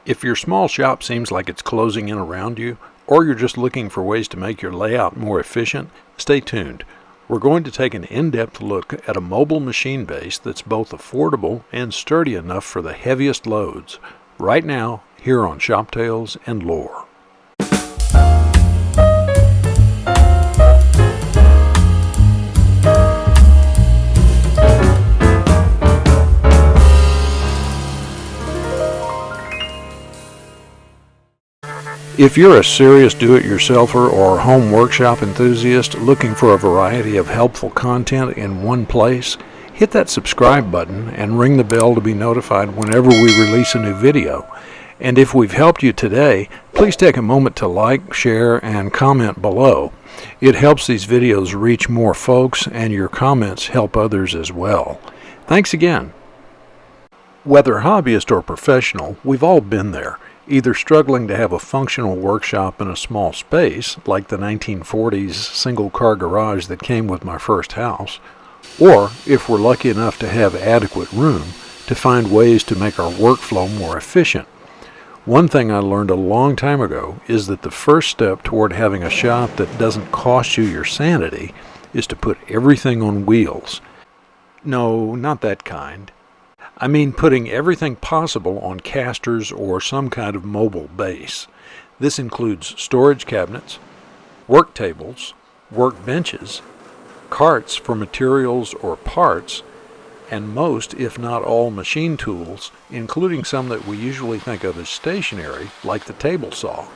If your small shop seems like it's closing in around you, or you're just looking for ways to make your layout more efficient, stay tuned. We're going to take an in-depth look at a mobile machine base that's both affordable and sturdy enough for the heaviest loads, right now here on Shop Tales and Lore. If you're a serious do-it-yourselfer or home workshop enthusiast looking for a variety of helpful content in one place, hit that subscribe button and ring the bell to be notified whenever we release a new video. And if we've helped you today, please take a moment to like, share, and comment below. It helps these videos reach more folks, and your comments help others as well. Thanks again. Whether hobbyist or professional, we've all been there. Either struggling to have a functional workshop in a small space, like the 1940s single-car garage that came with my first house, or, if we're lucky enough to have adequate room, to find ways to make our workflow more efficient. One thing I learned a long time ago is that the first step toward having a shop that doesn't cost you your sanity is to put everything on wheels. No, not that kind. I mean putting everything possible on casters or some kind of mobile base. This includes storage cabinets, work tables, work benches, carts for materials or parts, and most, if not all, machine tools, including some that we usually think of as stationary, like the table saw.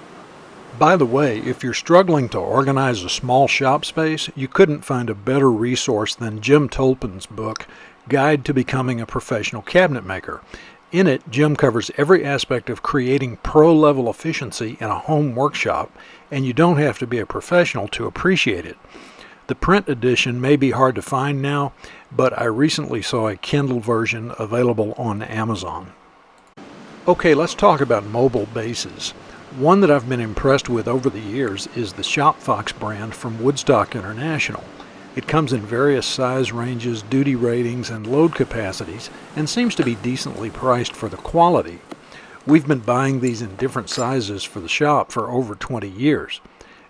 By the way, if you're struggling to organize a small shop space, you couldn't find a better resource than Jim Tolpin's book, Guide to Becoming a Professional Cabinet Maker. In it, Jim covers every aspect of creating pro-level efficiency in a home workshop, and you don't have to be a professional to appreciate it. The print edition may be hard to find now, but I recently saw a Kindle version available on Amazon. Okay, let's talk about mobile bases. One that I've been impressed with over the years is the ShopFox brand from Woodstock International. It comes in various size ranges, duty ratings, and load capacities, and seems to be decently priced for the quality. We've been buying these in different sizes for the shop for over 20 years.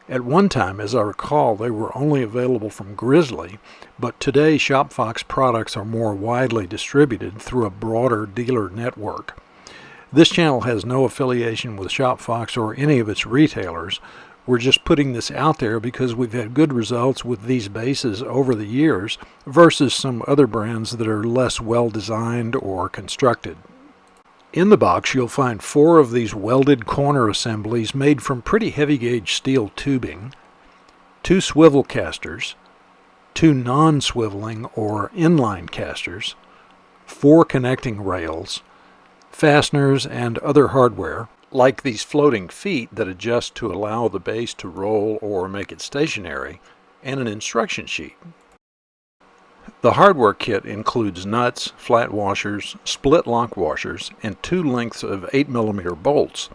At one time, as I recall, they were only available from Grizzly, but today ShopFox products are more widely distributed through a broader dealer network. This channel has no affiliation with ShopFox or any of its retailers. We're just putting this out there because we've had good results with these bases over the years versus some other brands that are less well designed or constructed. In the box you'll find 4 of these welded corner assemblies made from pretty heavy gauge steel tubing, 2 swivel casters, 2 non-swiveling or inline casters, 4 connecting rails, fasteners, and other hardware, like these floating feet that adjust to allow the base to roll or make it stationary, and an instruction sheet. The hardware kit includes nuts, flat washers, split lock washers, and 2 lengths of 8mm bolts,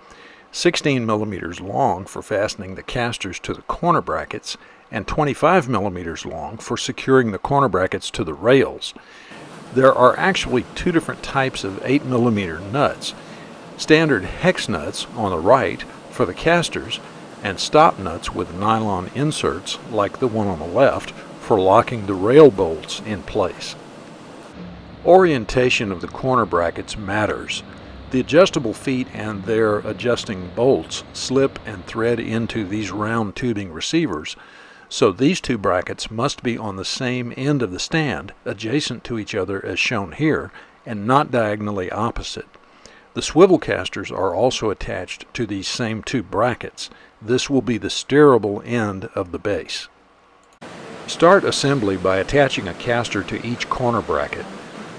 16mm long for fastening the casters to the corner brackets, and 25mm long for securing the corner brackets to the rails. There are actually 2 different types of 8mm nuts. Standard hex nuts on the right for the casters, and stop nuts with nylon inserts like the one on the left for locking the rail bolts in place. Orientation of the corner brackets matters. The adjustable feet and their adjusting bolts slip and thread into these round tubing receivers, so these 2 brackets must be on the same end of the stand, adjacent to each other as shown here, and not diagonally opposite. The swivel casters are also attached to these same 2 brackets. This will be the steerable end of the base. Start assembly by attaching a caster to each corner bracket.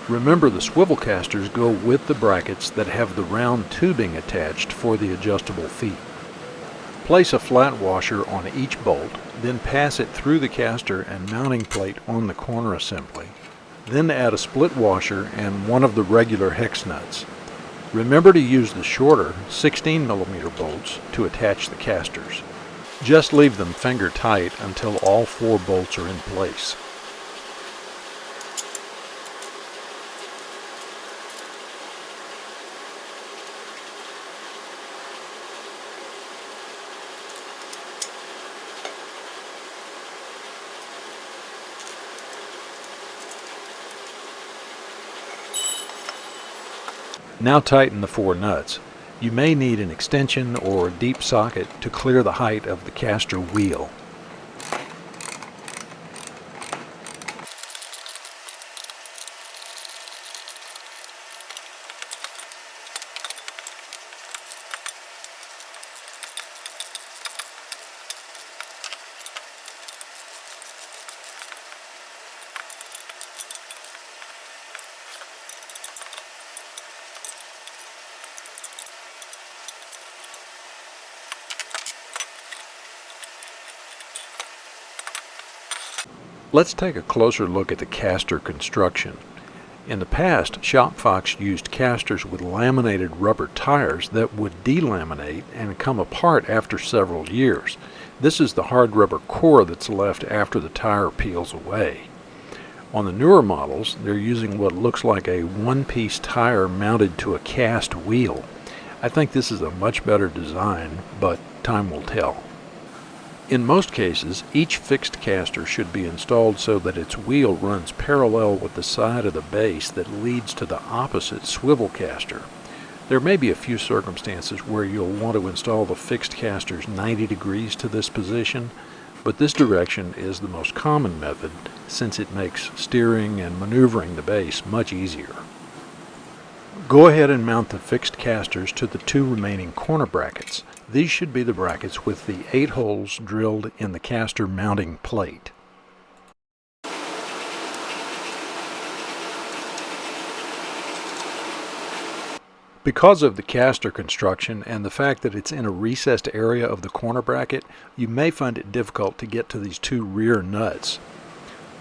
Remember, the swivel casters go with the brackets that have the round tubing attached for the adjustable feet. Place a flat washer on each bolt, then pass it through the caster and mounting plate on the corner assembly. Then add a split washer and one of the regular hex nuts. Remember to use the shorter 16mm bolts to attach the casters. Just leave them finger tight until all 4 bolts are in place. Now tighten the 4 nuts. You may need an extension or a deep socket to clear the height of the caster wheel. Let's take a closer look at the caster construction. In the past, Shopfox used casters with laminated rubber tires that would delaminate and come apart after several years. This is the hard rubber core that's left after the tire peels away. On the newer models, they're using what looks like a one-piece tire mounted to a cast wheel. I think this is a much better design, but time will tell. In most cases, each fixed caster should be installed so that its wheel runs parallel with the side of the base that leads to the opposite swivel caster. There may be a few circumstances where you'll want to install the fixed casters 90 degrees to this position, but this direction is the most common method since it makes steering and maneuvering the base much easier. Go ahead and mount the fixed casters to the 2 remaining corner brackets. These should be the brackets with the 8 holes drilled in the caster mounting plate. Because of the caster construction and the fact that it's in a recessed area of the corner bracket, you may find it difficult to get to these 2 rear nuts.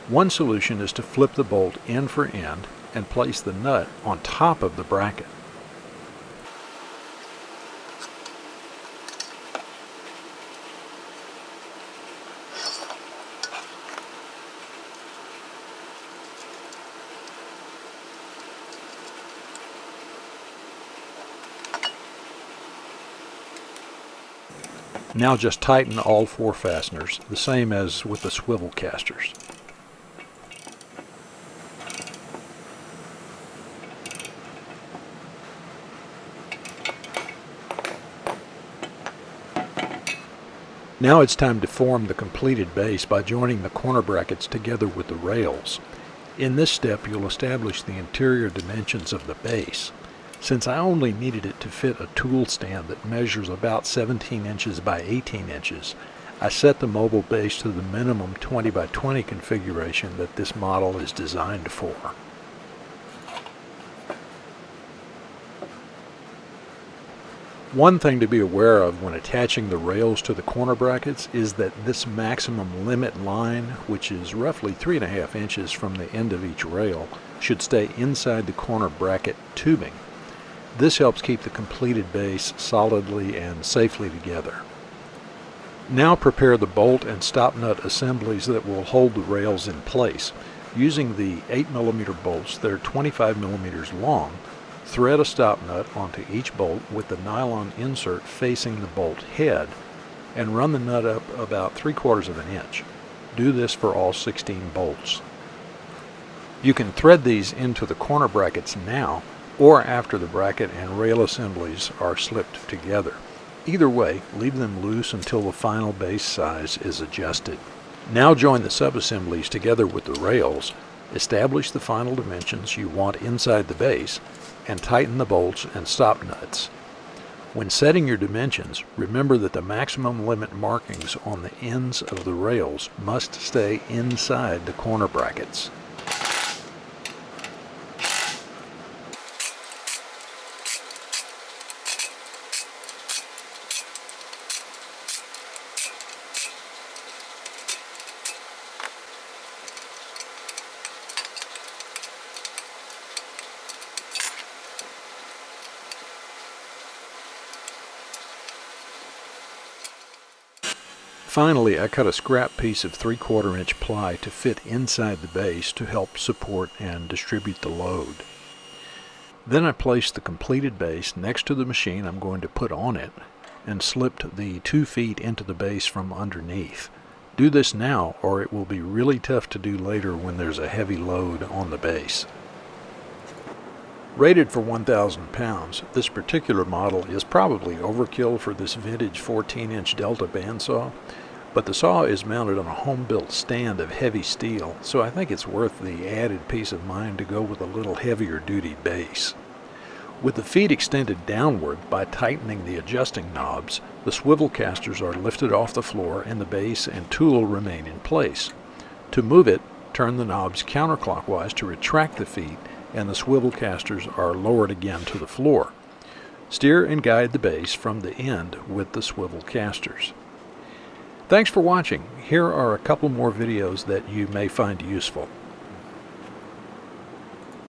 One solution is to flip the bolt end for end and place the nut on top of the bracket. Now just tighten all 4 fasteners, the same as with the swivel casters. Now it's time to form the completed base by joining the corner brackets together with the rails. In this step, you'll establish the interior dimensions of the base. Since I only needed it to fit a tool stand that measures about 17 inches by 18 inches, I set the mobile base to the minimum 20 by 20 configuration that this model is designed for. One thing to be aware of when attaching the rails to the corner brackets is that this maximum limit line, which is roughly 3.5 inches from the end of each rail, should stay inside the corner bracket tubing. This helps keep the completed base solidly and safely together. Now prepare the bolt and stop nut assemblies that will hold the rails in place. Using the 8mm bolts that are 25mm long, thread a stop nut onto each bolt with the nylon insert facing the bolt head and run the nut up about 3/4 of an inch. Do this for all 16 bolts. You can thread these into the corner brackets now or after the bracket and rail assemblies are slipped together. Either way, leave them loose until the final base size is adjusted. Now join the subassemblies together with the rails, establish the final dimensions you want inside the base, and tighten the bolts and stop nuts. When setting your dimensions, remember that the maximum limit markings on the ends of the rails must stay inside the corner brackets. Finally, I cut a scrap piece of 3/4 inch ply to fit inside the base to help support and distribute the load. Then I placed the completed base next to the machine I'm going to put on it and slipped the 2 feet into the base from underneath. Do this now or it will be really tough to do later when there's a heavy load on the base. Rated for 1,000 pounds, this particular model is probably overkill for this vintage 14-inch Delta bandsaw, but the saw is mounted on a home-built stand of heavy steel, so I think it's worth the added peace of mind to go with a little heavier-duty base. With the feet extended downward by tightening the adjusting knobs, the swivel casters are lifted off the floor and the base and tool remain in place. To move it, turn the knobs counterclockwise to retract the feet, and the swivel casters are lowered again to the floor. Steer and guide the base from the end with the swivel casters. Thanks for watching. Here are a couple more videos that you may find useful.